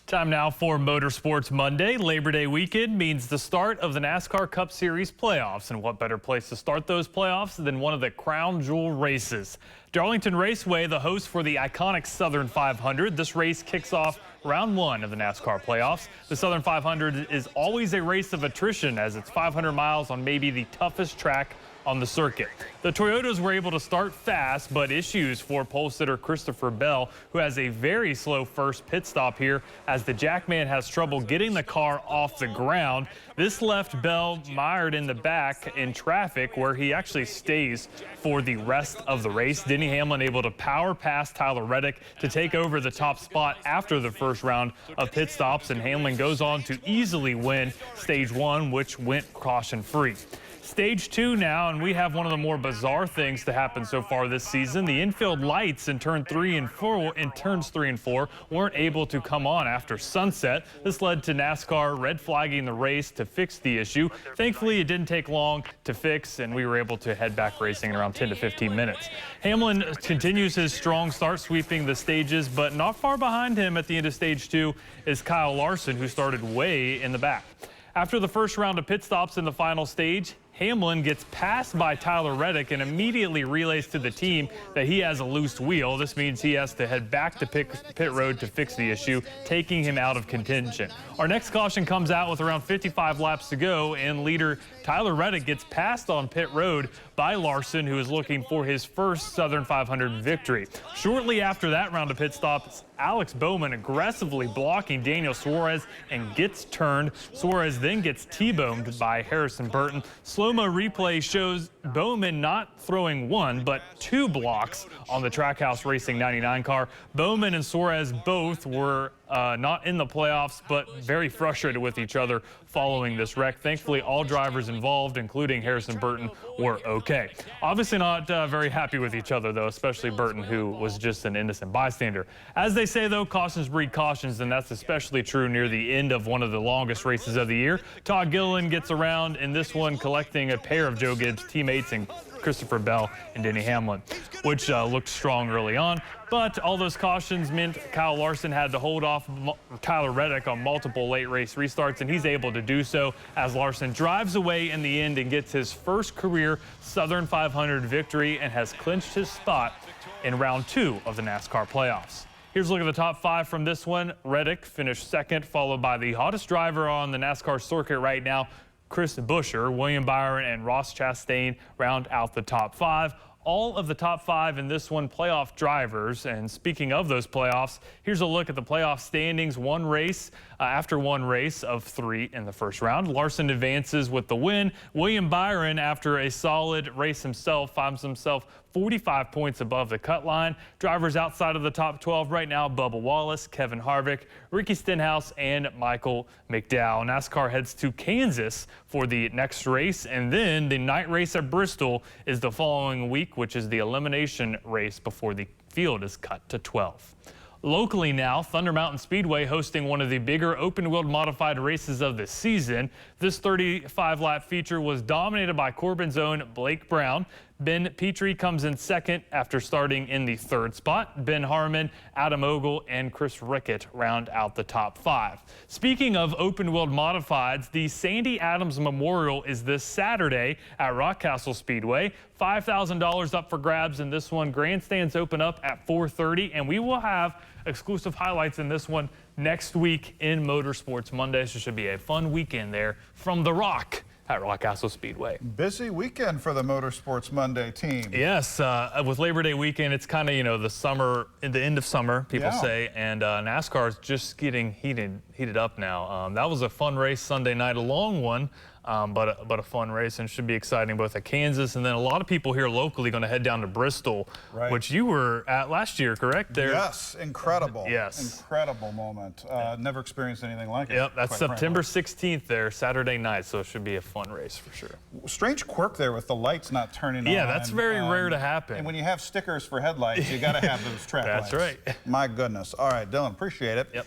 Time now for Motorsports Monday. Labor Day weekend means the start of the NASCAR Cup Series playoffs. And what better place to start those playoffs than one of the crown jewel races? Darlington Raceway, the host for the iconic Southern 500. This race kicks off round one of the NASCAR playoffs. The Southern 500 is always a race of attrition as it's 500 miles on maybe the toughest track on the circuit. The Toyotas were able to start fast, but issues for pole sitter Christopher Bell, who has a very slow first pit stop here as the Jackman has trouble getting the car off the ground. This left Bell mired in the back in traffic, where he actually stays for the rest of the race. Denny Hamlin able to power past Tyler Reddick to take over the top spot after the first round of pit stops, and Hamlin goes on to easily win stage one, which went caution free. Stage two now, and we have one of the more bizarre things to happen so far this season. The infield lights in turns 3 and 4 weren't able to come on after sunset. This led to NASCAR red flagging the race to fix the issue. Thankfully, it didn't take long to fix, and we were able to head back racing in around 10 to 15 minutes. Hamlin continues his strong start, sweeping the stages, but not far behind him at the end of stage two is Kyle Larson, who started way in the back. After the first round of pit stops in the final stage, Hamlin gets passed by Tyler Reddick and immediately relays to the team that he has a loose wheel. This means he has to head back to pit road to fix the issue, taking him out of contention. Our next caution comes out with around 55 laps to go, and leader Tyler Reddick gets passed on pit road by Larson, who is looking for his first Southern 500 victory. Shortly after that round of pit stops, Alex Bowman aggressively blocking Daniel Suarez and gets turned. Suarez then gets T-boned by Harrison Burton. Slow-mo replay shows Bowman not throwing one, but two blocks on the Trackhouse Racing 99 car. Bowman and Suarez both were not in the playoffs, but very frustrated with each other following this wreck. Thankfully, all drivers involved, including Harrison Burton, were okay. Obviously not very happy with each other, though, especially Burton, who was just an innocent bystander. As they say, though, cautions breed cautions, and that's especially true near the end of one of the longest races of the year. Todd Gilliland gets around in this one, collecting a pair of Joe Gibbs teammates and Christopher Bell and Denny Hamlin, which looked strong early on. But all those cautions meant Kyle Larson had to hold off Tyler Reddick on multiple late race restarts, and he's able to do so as Larson drives away in the end and gets his first career Southern 500 victory and has clinched his spot in round two of the NASCAR playoffs. Here's a look at the top five from this one. Reddick finished second, followed by the hottest driver on the NASCAR circuit right now, Chris Buescher. William Byron and Ross Chastain round out the top five. All of the top five in this one playoff drivers. And speaking of those playoffs, here's a look at the playoff standings. One race after one race of 3 in the first round. Larson advances with the win. William Byron, after a solid race himself, finds himself 45 points above the cut line. Drivers outside of the top 12 right now: Bubba Wallace, Kevin Harvick, Ricky Stenhouse, and Michael McDowell. NASCAR heads to Kansas for the next race, and then the night race at Bristol is the following week, which is the elimination race before the field is cut to 12. Locally now, Thunder-Mountain-Speedway hosting one of the bigger open-wheeled modified races of the season. This 35-lap feature was dominated by Corbin's own Blake Brown. Ben Petrie comes in second after starting in the third spot. Ben Harmon, Adam Ogle, and Chris Rickett round out the top five. Speaking of open-wheeled modifieds, the Sandy Adams Memorial is this Saturday at Rockcastle-Speedway. $5,000 up for grabs in this one. Grandstands open up at 4:30, and we will have exclusive highlights in this one next week in Motorsports Monday. So it should be a fun weekend there from The Rock at Rockcastle Speedway. Busy weekend for the Motorsports Monday team. Yes, with Labor Day weekend, it's kind of, you know, the summer, the end of summer, people say, and NASCAR is just getting heated up now. That was a fun race Sunday night, a long one, but a fun race, and should be exciting both at Kansas, and then a lot of people here locally going to head down to Bristol, which you were at last year, correct? Yes, incredible. Yes. Incredible moment. Never experienced anything like it. Yep, that's September 16th there, Saturday night, so it should be a fun race for sure. Strange quirk there with the lights not turning on. Yeah, that's very rare to happen. And when you have stickers for headlights, you got to have those track lights. That's right. My goodness. All right, Dylan, appreciate it. Yep.